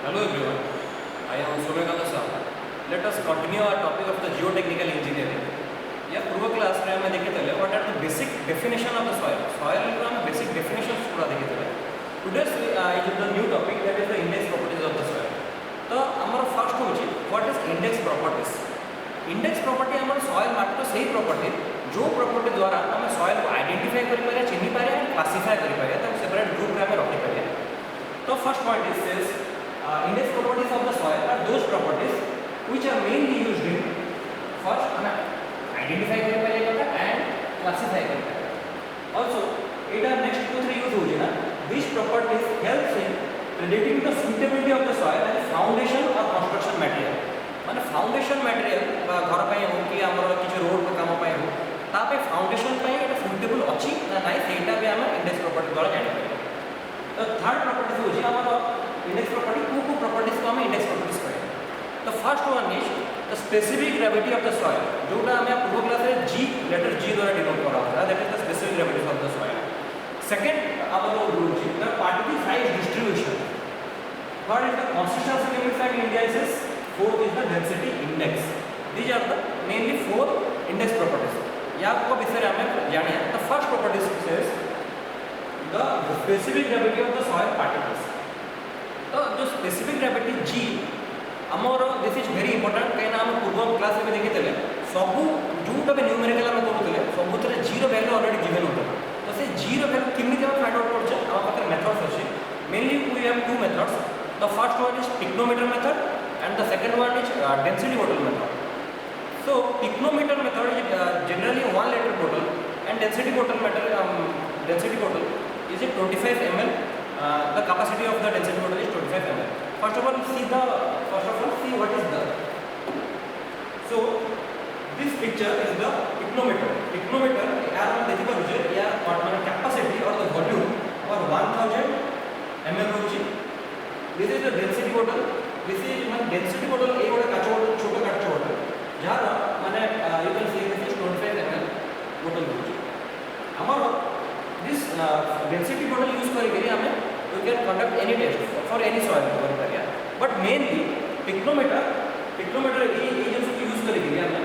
Hello everyone, I am Somekanta Sahu. Let us continue our topic of the geotechnical engineering. या पूर्व class रे हमें देखिए what are the basic definition of the soil रो हम basic definitions पूरा देखिए today is the new topic that is the index properties of the soil. तो हमर फर्स्ट होची what is index properties. Index property हमर सॉइल मात्र सही प्रॉपर्टी जो प्रॉपर्टी द्वारा हम सॉइल को आइडेंटिफाई करि पारे, चिन्हि पारे, क्लासिफाई करि पारे, तो सेपरेट ग्रुप रे हम रखि पारे. तो first point is this index properties of the soil are those properties which are mainly used in first identify kari parega and classify kari parega. Also it are next to three use hoje na. These properties helps in predicting the suitability of the soil as a foundation or construction material. माने foundation material घर पाई हो कि हमर किछ road पर काम पाई हो ता पे फाउंडेशन पाई एटा सुटेबल अछि ना नाइ सेटा भी हम इंडेक्स प्रॉपर्टी द्वारा जानि पारे. तो थर्ड प्रॉपर्टी होजी हमर इंडेक्स प्रॉपर्टी को प्रॉपर्टीज को हम इंडेक्स प्रॉपर्टीज कहे. तो first one is the specific gravity of the soil जोटा हमें पूर्व क्लास रे जी लेटर जी द्वारा डिनोट करा होता that is the specific gravity of the soil. Second our rule is the particle size distribution. Third is the consistency limits and indices. Fourth is the density index. These are the mainly four index properties. या को विषय हमें जाने. The first property says the specific gravity of the soil particles. तो जो specific gravity G आमर this is very important कहीं हम पूर्व क्लास में देखी सब जोटा भी न्यूमेरिकल आम करूँ सब जी वैल्यू ऑलरेडी गिवन होता. तो से जी वैल्यू केमी फाइंड आउट करछे आम पाखे मेथड्स अच्छे. Mainly we have two methods. The first one is pycnometer method and the second one is density bottle method. So pycnometer method is generally 1 litre bottle and density bottle is 25 ml. The capacity of the density bottle is 25 ml. First of all, see what is the. So this picture is the picnometer. Picnometer यार हम देखि पारुछे यार माने capacity or the volume or 1000 ml होछि. This is the density bottle. This is माने density bottle ए गोटे काच bottle छोटो काच बॉटल जार माने you can see this is 25 ml bottle होछि. हमर this density bottle use करी हमें we can conduct any test for any soil area. But mainly picnometer ये जो use करी हमें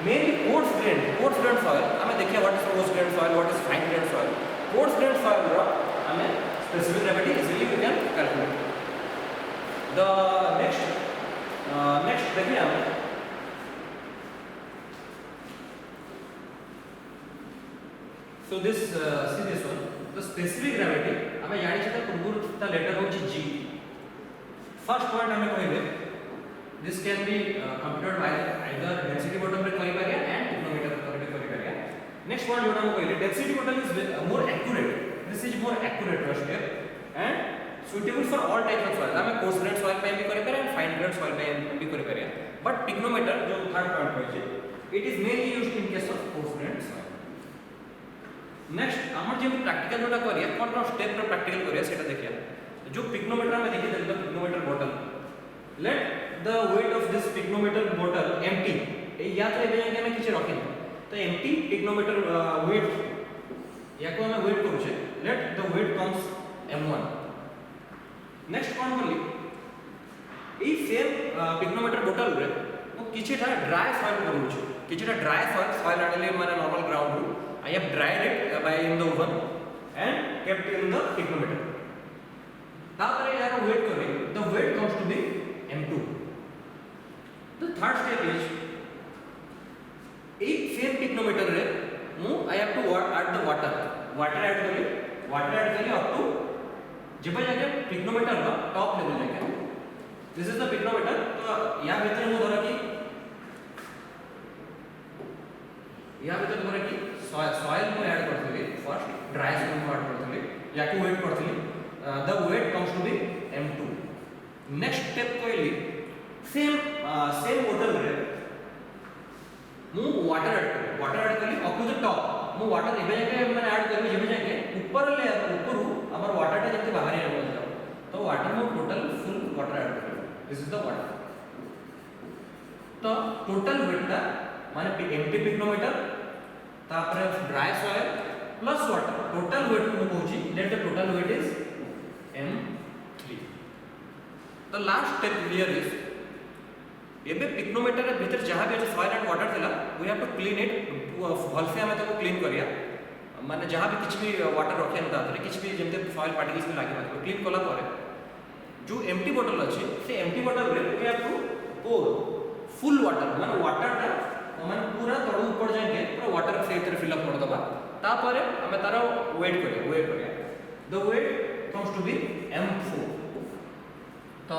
mainly coarse grained soil हमें देखिए what is coarse grained soil, what is fine grained soil. Coarse grained soil रो हमें specific gravity easily we can calculate. The next देखिए हमें so this see this one the specific gravity हमें जानि छै पूर्व ता लेटर होछि g. फर्स्ट पॉइंट हमें कहले this can be computed by either density bottle पे करि पारिया and टिक्नोमीटर पे करि पारिया. नेक्स्ट पॉइंट जोटा हम कहले density bottle is more accurate. This is more accurate first here and suitable for all types of soil. हमें coarse grained soil पे भी करि Pariya and fine grained soil पे भी करि पारिया. But टिक्नोमीटर जो थर्ड पॉइंट कहै छै it is mainly used in case of coarse grained soil. Next हमर जे प्रैक्टिकल जोटा करिया कोन कोन स्टेप पर प्रैक्टिकल करिया सेटा देखिया. जो पिक्नोमीटर में देखि देलक pycnometer bottle let the weight of this pycnometer bottle empty ए या तो एबे जाके हमें किछ रखिन तो एम्प्टी पिक्नोमीटर वेट या को हमें वेट करू छे let the weight comes m1. Next कोन करली ए सेम पिक्नोमीटर बॉटल रे वो किछटा ड्राई सॉइल करू छे. किछटा ड्राई सॉइल आडले माने नॉर्मल ग्राउंड रू I have dried it by in the oven and kept in the picnometer. तापर यार वेट करे the weight comes to be m2. The third step is एक सेम पिक्नोमीटर रे मु I have to add the water add करी up to जब जाके pycnometer का टॉप लेवल जाके this is the पिक्नोमीटर. तो या भीतर मु धरा की सॉइल को ऐड करथली फर्स्ट ड्राई सॉइल को ऐड करथली या को वेट करथली the weight comes to be m2. Next step कहली सेम बॉटल रे मु वाटर ऐड करली अप टू द टॉप. मु वाटर एबे जाके माने ऐड करली जेबे जाके ऊपर लेयर ऊपर हमर वाटर टा जते बाहर आबो जाओ तो वाटर मु टोटल फुल वाटर ऐड करली. This is the water. तो टोटल वेट टा माने एम्प्टी पिक्नोमीटर तापर dry soil plus water total weight को कहूची let the total weight is m3. The last step here is एबे पिक्नोमीटर भीतर जहाँ भी अच्छे सॉइल एंड वाटर थिला we have to clean it भलसे आम ताको क्लीन करिया माने जहाँ भी किसी भी वाटर रखे ना तारे किसी भी जमते सॉइल पार्टिकल्स भी लागे ना क्लीन कला पर जो एम्प्टी बॉटल अच्छे से एम्प्टी बॉटल रे we have to pour full water माने वाटर टा माने पूरा तळु ऊपर जाके पूरा वाटर से इधर फिल अप कर दबा तापर हमें तारो वेट करिया the weight comes to be m4 तो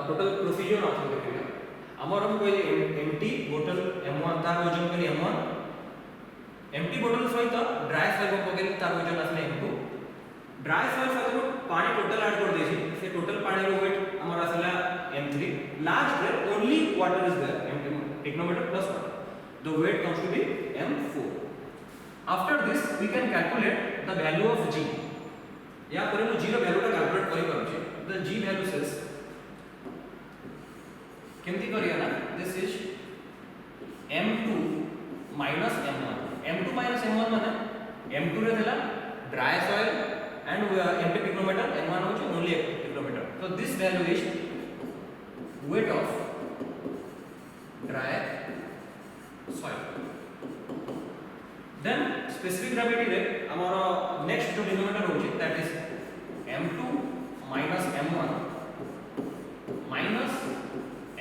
टोटल प्रोसीजर ऑफ देखिए हमर हम कोई एम्प्टी बोतल m1 तार वजन करी m1 एम्प्टी बोतल सहित ड्राई सॉइल को पकेली तार वजन असले m2 ड्राई सॉइल सहित पानी टोटल ऐड कर देछि से टोटल पानी रो वेट हमर असला m3 लास्ट रे only water is there pycnometer plus water the weight comes to be m4 after this we can calculate the value of g या पर मु g रो वैल्यू टा कैलकुलेट करि पारछि द g वैल्यू सेस केमती करिया ना this is m2 minus m1 m2 minus m1 माने m2 रे देला dry soil and empty pycnometer m1 होचे only pycnometer so this value is weight of dry soil then specific gravity रे हमारा नेक्स्ट जो डिनोमिनेटर होचे that is m2 minus m1 minus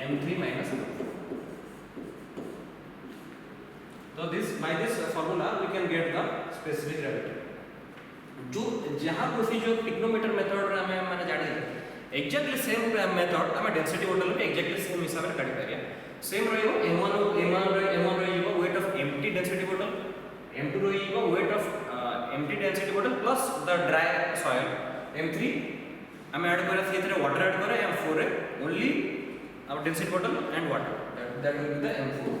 m3 minus m2 so this by this formula we can get the specific gravity जो जहां procedure टिक्नोमीटर method रे हमें माने जाने एग्जैक्टली सेम मेथड हमें डेंसिटी बोतल में एग्जैक्टली सेम हिसाब से काढी पारिया सेम रहियो m1 रहियो वेट ऑफ एम्प्टी डेंसिटी बोतल m2 रहियो वेट ऑफ एम्प्टी डेंसिटी बोतल plus the dry soil m3 हमें ऐड करे सेथरे वाटर ऐड करे m4 रे ओनली आवर डेंसिटी बोतल and water that will be the m4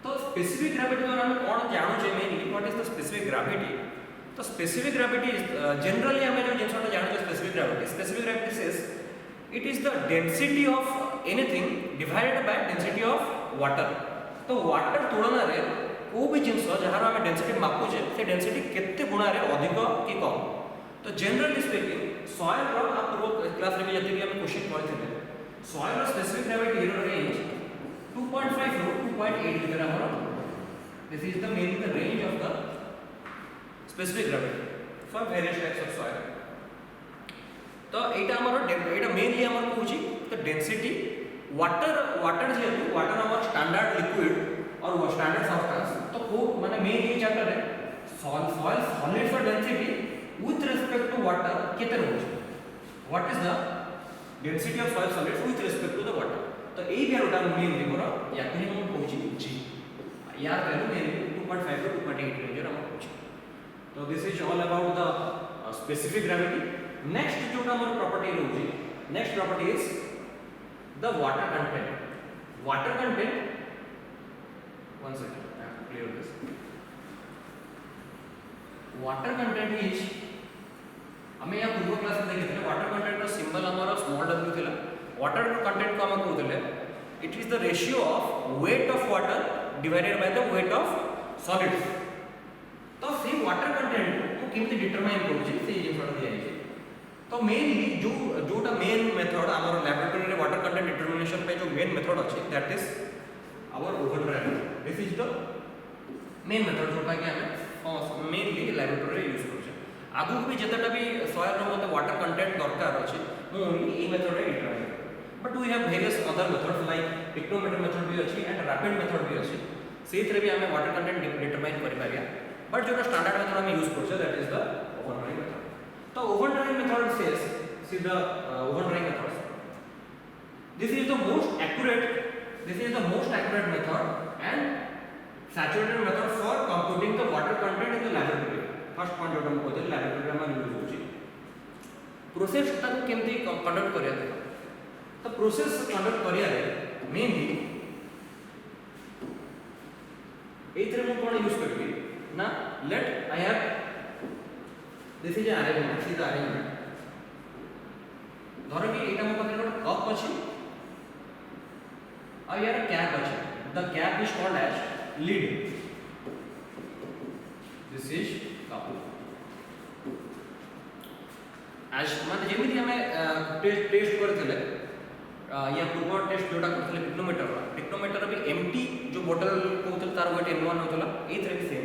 तो स्पेसिफिक ग्रेविटी द्वारा हम कौन जानू जे mainly what is the specific gravity तो स्पेसिफिक ग्रेविटी जनरली हमें जो जिनसोटा जानू specific gravity says it is the density of anything divided by density of water तो वाटर तुलना रे को भी जिनस जहार हमें डेंसिटी मापु जे से डेंसिटी केते गुणा रे अधिक कि कम तो जनरली स्पीकिंग सॉइल रो आप पूर्व क्लास रे भी जति हम क्वेश्चन करथिले सॉइल रो स्पेसिफिक ग्रेविटी रो रेंज 2.5 to 2.8 मीटर हमरो this is the main the range of the specific gravity for various types of soil तो एटा हमरो एटा मेनली हमर कहूची द डेंसिटी वाटर जे वाटर हमर स्टैंडर्ड लिक्विड और वो स्टैंडर्ड सब्सटेंस तो को माने मेन ये चैप्टर है सॉइल सॉलिड्स और density with respect to water केते रहउची what is the density of soil solids with respect to the water तो ए वैल्यूटा मेनली मोर याकनी हम कहूची g यार वैल्यू मेनली 2.5 to 2.8 रेंज रे हम कहूची तो this is all about the specific gravity next जोटा मोर प्रॉपर्टी रहउची next property is the water content one second I have to clear this water content is हमें या पूर्व क्लास में देखिए वाटर कंटेंट का सिंबल हमारा स्मॉल w थिला वाटर कंटेंट को हम कहउतले it is the ratio of weight of water divided by the weight of solids तो से वाटर कंटेंट को केमती डिटरमाइन करूची से जिनसटा दिया है तो मेनली जोटा मेन मेथड हमारा लैबोरेटरी रे वाटर कंटेंट डिटरमिनेशन पे जो मेन मेथड अछि that is our oven dry this is the main method जोटा कि हमें मेनली लैबोरेटरी रे यूज करू आगु भी जतटा भी सॉइल रो मते वाटर कंटेंट दरकार अछि मु ओनली ए मेथड रे determine but we have various other methods like pycnometer method भी अछि एंड रैपिड मेथड भी अछि सेथरे भी हमें वाटर कंटेंट डिटरमाइन करि पारिया बट जो स्टैंडर्ड मेथड हमें यूज करछे that is the oven dry method तो oven dry method says see the oven dry method this is the most accurate method and saturated method for computing the water content in the laboratory first point जो हम कहते laboratory में use होची process तक केमती conduct करिया देखो तो प्रोसेस कंडक्ट करिया रे मेनली एथरे में कोन यूज करबी ना let I have this is arrangement see the arrangement धरो कि एटा मो पाखे कप अछि और यार कैप अछि the cap is called as lid this is cup as मान जेमिति हमें टेस्ट करथिले या पूर्व टेस्ट जोटा करथले पिक्नोमीटर भी एम्प्टी जो बोतल कहथले तार वेट m1 होतला एथरे भी सेम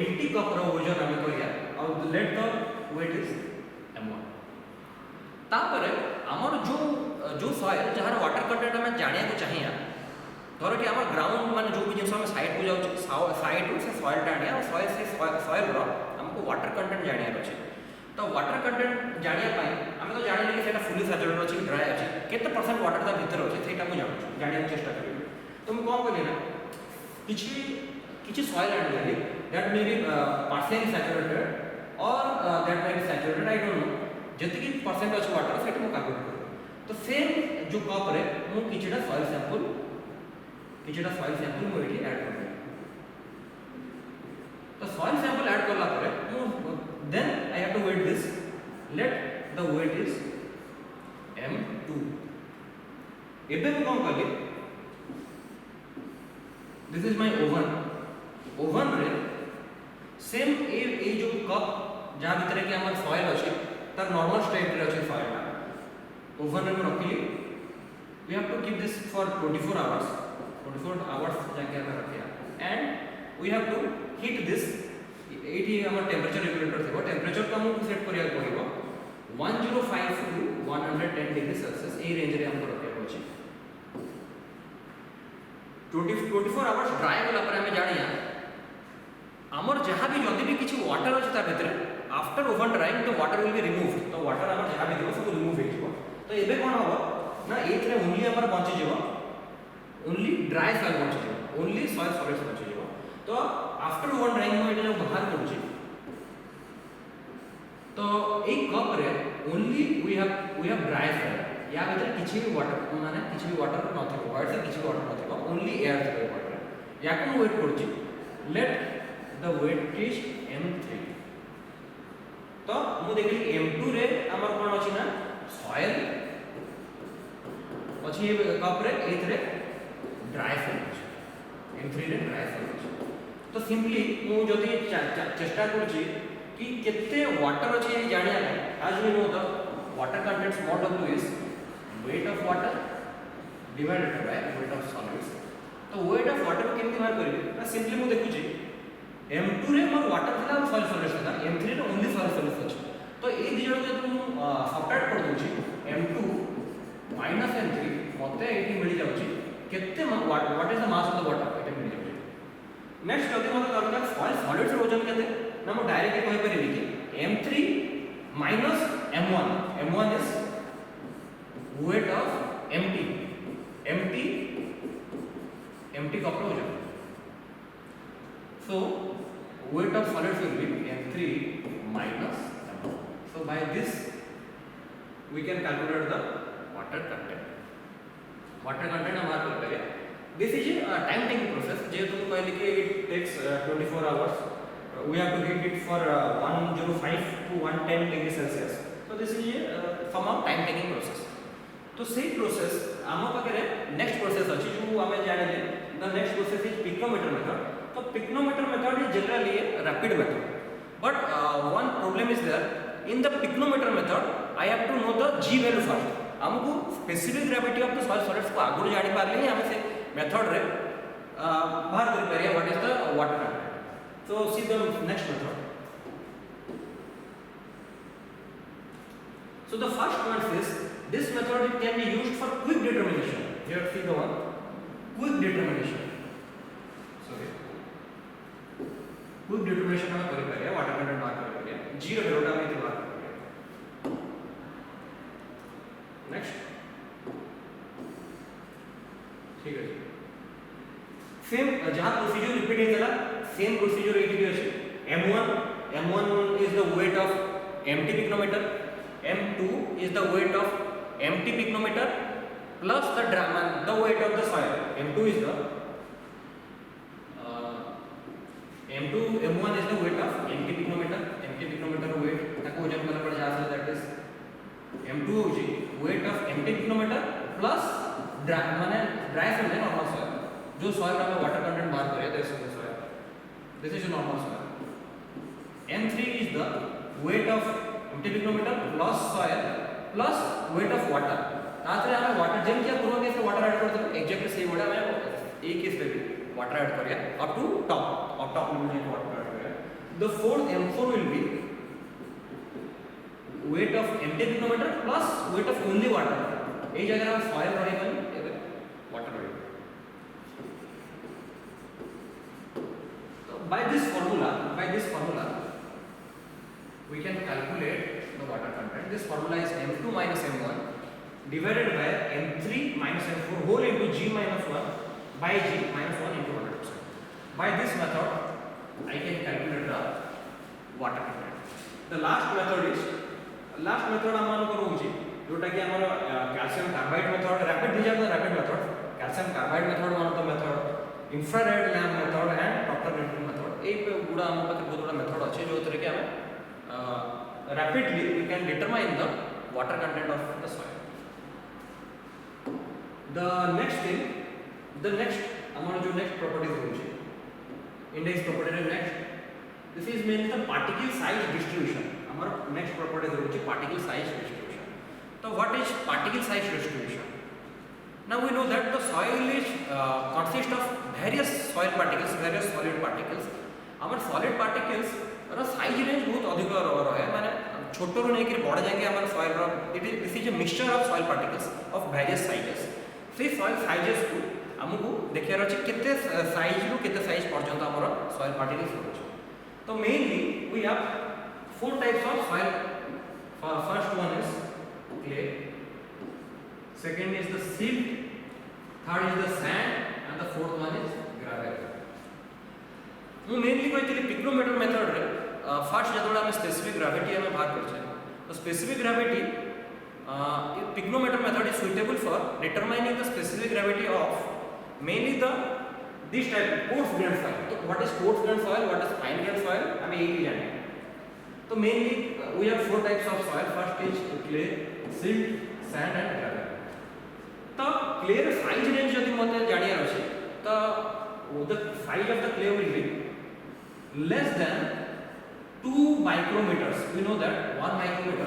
एम्प्टी कप रो वजन हम करिया और late the wait is m1 तापर हमर जो सॉइल जहार वाटर कंटेंट हम जानिया को चाहिए धर कि हमर ग्राउंड माने जो भी जिनस हम साइड को जाउ साइड से सॉइल टाणिया और सॉइल रो हमको वाटर कंटेंट जानिया अछि तो वाटर कंटेंट जानिया पाई आमे तो जानि कि सेटा फुली सैचुरेटेड अछि कि ड्राई अछि केते परसेंट वाटर ता भीतर अछि सेटा मु जानु जानिया चेष्टा करियो तो मु कोन कहली ना किछि सॉइल एंड लेली that may be partially saturated और that may be saturated I don't know जति कि परसेंट अछि वाटर सेटा मु कागज करू तो सेम जो कप रे मु किछिटा सॉइल सैंपल मु एठी ऐड करू तो सॉइल सैंपल ऐड करला परे मु then I have to weight this. Let the weight is m2. एबे मु कोन करली दिस इज माय ओवन रे सेम ए जो कप जहां भीतर के हमर सॉइल अछि तार नॉर्मल स्टेट रे अछि सॉइल ओवन रे रखली we have to keep this for 24 hours जाके हम रखिया and we have to heat this एटी हमर टेंपरेचर रेगुलेटर थेबो टेंपरेचर को हम सेट करिया पड़िबो 105 टू 110 डिग्री सेल्सियस ए रेंज रे हमको रखे अछि 24 आवर्स ड्राई होला पर हमें जानिया हमर जहां भी जदी भी किछि वाटर अछि ता भीतर आफ्टर ओवन ड्राइंग तो वाटर विल बी रिमूव्ड तो वाटर हमर जहां भी देबो सब रिमूव हे जिवो तो एबे कोन होबो ना एथरे ओनली हमर बंची जिवो ओनली ड्राई सॉइल बंची जिवो ओनली सॉइल सॉलिड्स बंची जिवो तो आफ्टर ओवन ड्राइंग में एटा बाहर करूची तो एक कप रे only we have dry soil या भीतर किछि भी वाटर माने किछि भी वाटर नथिबो वाटर से किछि भी वाटर नथिबो ओनली एयर थिबो वाटर या को वेट करूची late the wait is m3 तो मु देखली m2 रे हमर कोन अछि ना सॉइल अछि कप रे एथरे ड्राई सॉइल m3 रे ड्राई सॉइल तो सिंपली मु जदी चेष्टा करूची कि केते वाटर अछि जानिया है आज we know the water contents mode of is weight of water divided by weight of solids तो weight of water को केमति बाहर करिवे ना सिंपली मु देखुची m2 रे मोर वाटर थिला और सॉइल सॉलिड्स थिला m3 रे ओनली सॉइल सॉलिड्स अछि तो ए दि जण जदी मु सब्ट्रैक्ट कर दोची m2 m3 मते एठी मिली जाउची केते what is the mass of the water एटा मिली जाउची नेक्स्ट जदी मते दरकार सॉइल सॉलिड्स रो वजन केते ना मु डायरेक्टली कहि परिबी कि m3 m1 इज weight of empty कप रो वजन so weight of solids will be m3 minus m1 so by this we can calculate the water content हम बात करते हैं this is a time taking process जे तुम कहले कि it takes 24 hours we have to heat it for 105 to 110 degree celsius so this is a form of time taking process तो सेही process आम पाखे नेक्स्ट प्रोसेस अच्छी जो आम जाने the next process is pycnometer method तो pycnometer method is generally a rapid method but one problem is there in the pycnometer method I have to know the G value first हमको specific gravity of the soil solids को आगुर जानि पारले ही हम से method रे बाहर कर परिया what is the water content so see the next method so the first point is this method it can be used for quick determination here see the one quick determination sorry quick determination हम करि परिया water content बात करि परिया जी रो value हम इते बात करि परिया नेक्स्ट ठीक है सेम जहां प्रोसीजर रिपीट हेतला सेम प्रोसीजर एटी भी अछि m1 is the weight of empty picnometer m2 is the weight of empty picnometer plus the weight of the soil m1 is the weight of empty picnometer weight ताको वजन करना पड़ जाता है that is m2 होची weight of empty picnometer plus माने dry soil है normal soil जो soil का water content बाहर करे this is the soil this is a normal soil m3 is the weight of empty picnometer plus soil plus weight of water ताथरे हमें water GeM किया पूर्व case में water add कर देबे एग्जैक्टली सेही बडा हमें ए केस में भी वाटर ऐड करिया अप टू टॉप और टॉप में भी वाटर ऐड करिया the fourth m4 will be weight of empty picometer plus weight of only water ए जगह हम सॉइल रहबन एबे वाटर रहबे तो by this formula we can calculate the water content. This formula is m2 minus m1 divided by m3 minus m4 whole into g minus 1 by g minus 1 into 100%. By this method I can calculate the water content. The last method आम करूँ जोटा कि आम calcium carbide method rapid these are the rapid method calcium carbide method one of the method infrared lamp method and doctor grating method ए गुड़ा आम पाखे बहुत गुड़ा मेथड अच्छे जो थे कि आम rapidly we can determine the water content of the soil. The next amount जो next properties होची index property next this is mainly the particle size distribution. हमारा next properties होची particle size distribution. So what is particle size distribution? Now we know that the soil is consists of various soil particles, various solid particles. हमारे solid particles size range बहुत अधिक रहे माने छोट रू नहीं बड़ जाए आम soil this is a mixture of soil particles of various sizes से सॉइल साइजेस को आमको देखार अच्छे केते साइज रु केते साइज पर्यंत आमर सॉइल पार्टिकल्स रही तो mainly we have 4 types of soil first one is clay second is the silt third is the sand and the fourth one is gravel मु मेनली कहती पिक्रोमीटर मेथड रे first जो आम specific gravity आम बाहर कर तो specific gravity pycnometer method is suitable for determining the specific gravity of mainly the this type coarse grain soil तो what is coarse grain soil what is fine grain soil हमें यही जाने तो mainly we have 4 types of soil first is clay silt sand and gravel तो clay रे size range यदि मते जानियार अछि तो the size of the clay will be less than 2 micrometers. We know that 1 micrometer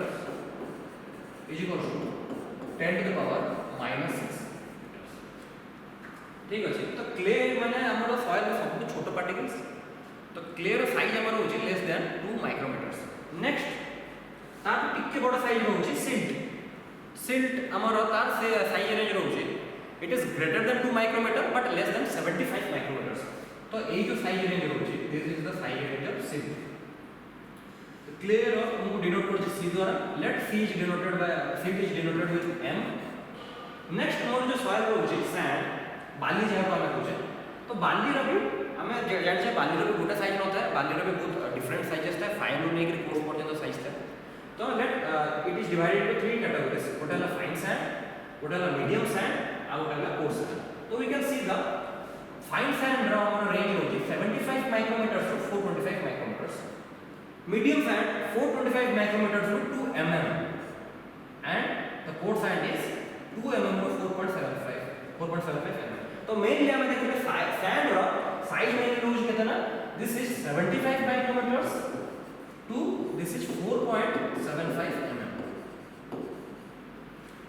is equal to 10 to the power minus 6. ठीक अच्छे तो क्ले माने हमर सॉइल में सब छोट पार्टिकल्स तो क्ले रो साइज हमर होची लेस देन 2 माइक्रोमीटर्स नेक्स्ट तार टिके बड़ साइज होची सिल्ट हमर तार से साइज रेंज होची it is greater than 2 micrometre but less than 75 micrometres तो ए जो साइज रेंज होची this is the size range of silt clear हमको डिनोट कर सी द्वारा let C is denoted by silt is denoted with m next more जो soil होची sand बाली जहाँ को हमें पूछे तो बाली रो भी हमें जान से बाली रो भी गोटा साइज होता है बाली रो भी बहुत डिफरेंट साइजेस था फाइन रो नहीं कोर्स पर्यंत साइज था तो let it is divided into 3 categories गोटा ला फाइन सैंड गोटा ला मीडियम सैंड और गोटा ला कोर्स सैंड तो we can see the fine sand रो हमर रेंज होची 75 micrometre to 425 micrometre medium sand 425 micrometers to 2 mm and the coarse sand is 2 mm to 4.75 mm तो मेनली हमें देखिए सैंड रो साइज में यूज कितना ना this is 75 micrometers to this is 4.75 mm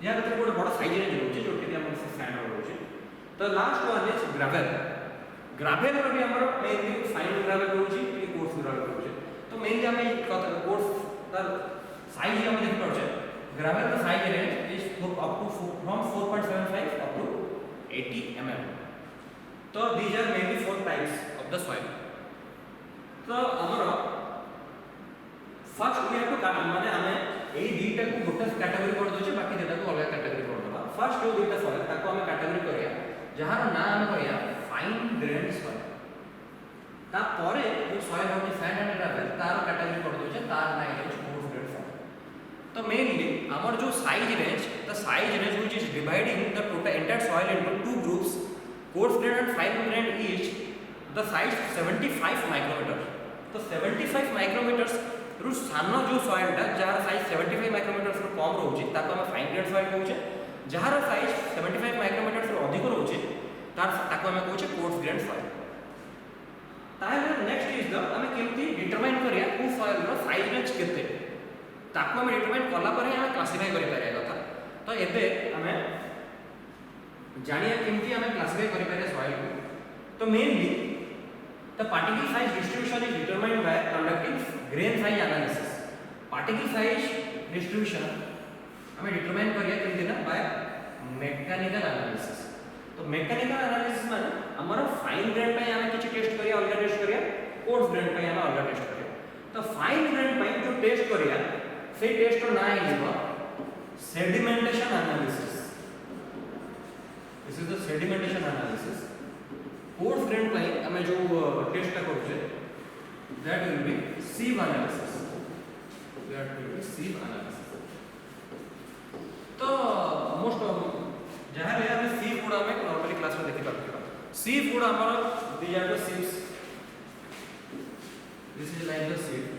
यहाँ पे कोड बड़ा साइज रेंज होची जो कि हम सैंड रो होची तो लास्ट वन इज ग्रेवल रो भी हमर मेनली फाइन ग्रेवल होची कि कोर्स ग्रेवल होची तो मेनली हमें कोर्स का साइज हमें देख पड़े ग्रेवल का size range is up to from 4.75 up to 80 mm तो these are mainly 4 types of the soil तो हमर फर्स्ट वी हैव टू माने हमें ए दीटा को गोटे कैटेगरी कर दोचे बाकी देटा को अलग कैटेगरी कर दबा फर्स्ट जो दीटा सॉइल ताको हमें कैटेगरी करिया जहार नाम हम करिया फाइन ग्रेन सॉइल ता परे जो सॉइल होची सैंड एंड ग्रेवल तार कैटेगरी कर दोचे तार ना है कोर्स ग्रेन सॉइल तो मेनली हमर जो size range which is dividing the total entire soil into 2 groups coarse grain and fine grain is the size 75 micrometre तो 75 माइक्रोमीटर रु सानो जो सॉइल टा जार साइज 75 माइक्रोमीटर रु कम रहउची ताको हम फाइन ग्रेन सॉइल कहउचे जार साइज 75 माइक्रोमीटर रु अधिक रहउची तार ताको हम कहउचे कोर्स ग्रेन सॉइल ताहले नेक्स्ट इज द हमें केमती डिटरमाइन करिया को सॉइल रो साइज रेंज केते ताको हम डिटरमाइन करला परे हम क्लासिफाई करि पारिया कथा तो एबे आमे जानिया केमती आमे क्लासिफाई करि पारे सॉइल को तो mainly the particle size distribution is determined by conducting grain size analysis particle size distribution हमें डिटरमाइन करिया केमती ना बाय मैकेनिकल एनालिसिस तो मैकेनिकल एनालिसिस माने हमर फाइन ग्रेन पे हमें किछ टेस्ट करिया अलग टेस्ट करिया कोर्स ग्रेन पे हमें अलग टेस्ट करिया तो फाइन ग्रेन पे जो टेस्ट करिया से टेस्ट रो ना हिबो sedimentation analysis this is the sedimentation analysis coarse grain पे हमें जो टेस्ट टा करछे that will be sieve analysis that will be sieve analysis तो मोस्ट जहां ले हमें sieve गुड हमें नॉर्मली क्लास में देखि पाबो sieve गुड हमर these are the sieves this is like the sieve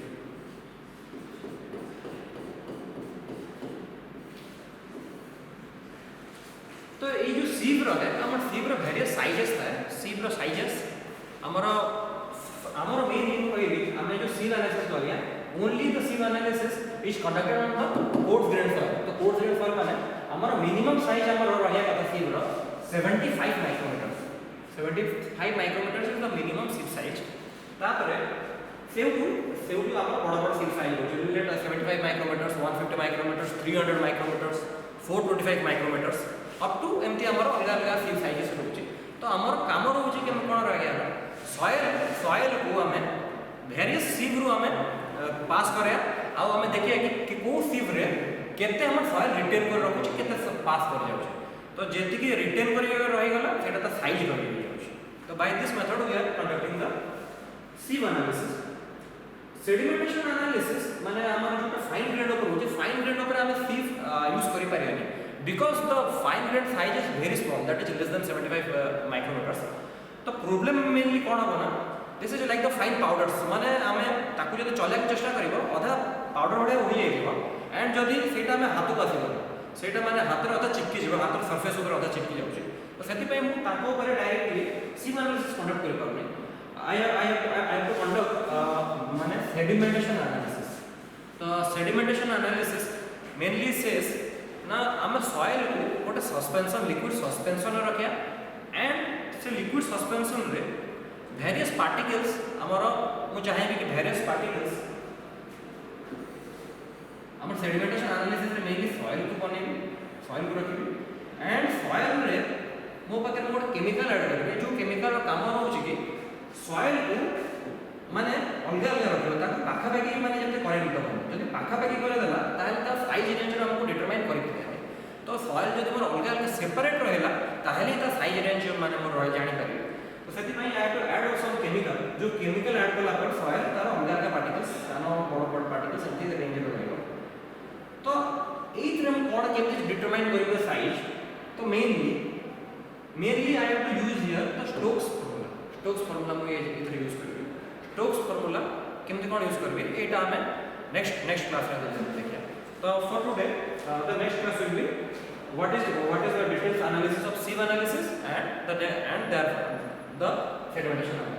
तो ये जो sieve रो है हमर sieve रो वेरियस साइजेस था sieve रो साइजेस हमर मेन इन कोई भी हमें जो sieve एनालिसिस करिया only the sieve analysis is conducted on the coarse grain soil तो कोर्स ग्रेन सॉइल माने हमर मिनिमम साइज हमर रहया कता sieve रो 75 micrometre 75 micrometre is the minimum sieve size तापरे सेउटू हमर बड़ बड़ sieve साइज हो let 75 micrometre 150 micrometre 300 micrometre 425 micrometre up to एमती हमर अलग अलग sieve साइजेस होची तो हमर काम रहउची कि हम कोन रह गया सॉइल को हमें वेरियस sieve रो हमें पास करे आ हमें देखिए कि को sieve रे केते हमर सॉइल रिटेन कर रखुची केते पास कर जाउची तो जेति कि रिटेन करी रहि गला सेटा त साइज रहि जाउची तो by this method we are conducting the sieve analysis sedimentation analysis माने हमर जो फाइन ग्रेड ऊपर होची फाइन ग्रेड ऊपर हमें sieve यूज करि पारियानी because the fine grain size is very small that is less than 75 micrometers तो problem mainly कोन हो ना this is like the fine powders माने हमें ताकू जदि चले चेष्टा करिवो अधा पाउडर बडे होई जाइबो एंड जदि सेटा हमें हाथ को आसीबो सेटा माने हाथ रे अधा चिपकी जिवो हाथ रे सरफेस ऊपर अधा चिपकी जाउची तो सेति पय मु ताको ऊपर डायरेक्टली sieve analysis कंडक्ट करि पाबनी I have to conduct माने sedimentation analysis तो sedimentation analysis mainly says ना हम सॉइल को गोटे सस्पेंशन लिक्विड सस्पेंशन रखिया एंड से लिक्विड सस्पेंशन रे वेरियस पार्टिकल्स हमर मु चाहेबी कि वेरियस पार्टिकल्स हमर सेडिमेंटेशन एनालिसिस रे मेनली सॉइल को बनेबी सॉइल को रखिबी एंड सॉइल रे मो पाके गोटे केमिकल ऐड करबी जो केमिकल रो काम होउची कि सॉइल को माने अलग अलग रखिबो ताकि पाखा पाखी माने जते करे दितो जदि पाखा पाखी करे देला ताहले ता साइज रेंज रे हमको डिटरमाइन करि दिया तो सॉइल जदि मोर अलग अलग सेपरेट रहला ताहले ता साइज रेंज माने मोर रह जानि पारि तो सेति पई I have to add some chemical जो केमिकल ऐड करला पर सॉइल तार अलग अलग पार्टिकल्स सानो बड़ पार्टिकल्स एंटी रेंज रे रहइबो तो एइथरे हम कोन केमि डिटरमाइन करिबो साइज तो mainly I have to use here the Stokes formula मु एइथरे यूज करबी स्टोक्स फार्मूला केमति कोन यूज करबी एटा हमें नेक्स्ट क्लास रे देखिया तो for today the next class will be what is the details analysis of sieve analysis and the sedimentation analysis